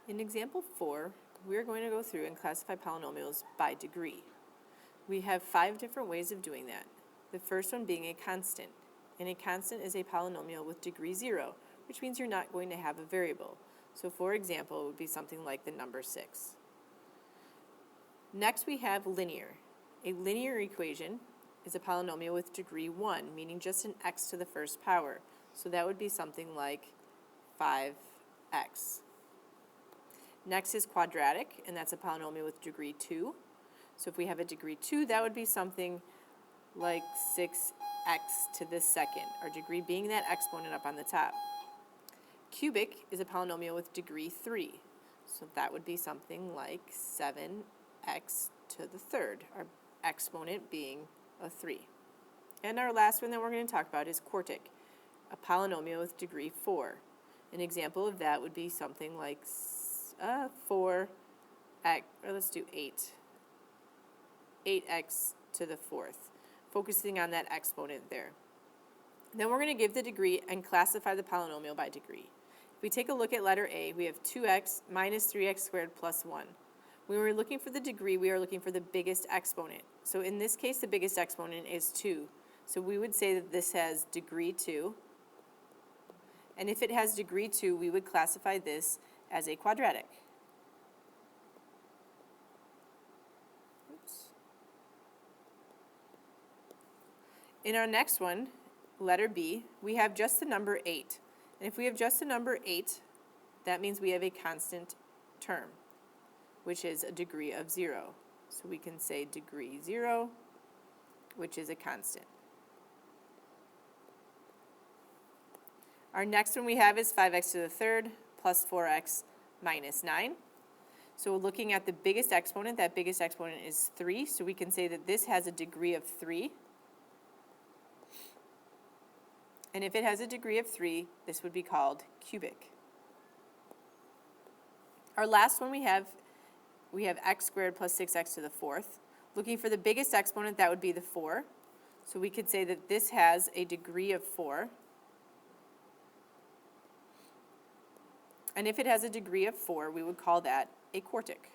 In example 4, we're going to go through and classify polynomials by degree. We have 5 different ways of doing that. The first one being a constant. And a constant is a polynomial with degree 0, which means you're not going to have a variable. So for example, it would be something like the number 6. Next we have linear. A linear equation is a polynomial with degree 1, meaning just an x to the first power. So that would be something like 5x. Next is quadratic, and that's a polynomial with degree 2. So if we have a degree 2, that would be something like 6x to the second, our degree being that exponent up on the top. Cubic is a polynomial with degree 3. So that would be something like 7x to the third, our exponent being a 3. And our last one that we're going to talk about is quartic, a polynomial with degree 4. An example of that would be something like 4x, or let's do 8x to the fourth, focusing on that exponent there. Then we're going to give the degree and classify the polynomial by degree. If we take a look at letter A, we have 2x minus 3x squared plus 1. When we're looking for the degree, we are looking for the biggest exponent. So in this case, the biggest exponent is 2. So we would say that this has degree 2. And if it has degree 2, we would classify this as a quadratic. Oops. In our next one, letter B, we have just the number 8. And if we have just the number 8, that means we have a constant term, which is a degree of 0. So we can say degree 0, which is a constant. Our next one we have is 5x to the third plus 4x minus 9. So looking at the biggest exponent, that biggest exponent is 3. So we can say that this has a degree of 3. And if it has a degree of 3, this would be called cubic. Our last one we have x squared plus 6x to the fourth. Looking for the biggest exponent, that would be the 4. So we could say that this has a degree of 4. And if it has a degree of 4, we would call that a quartic.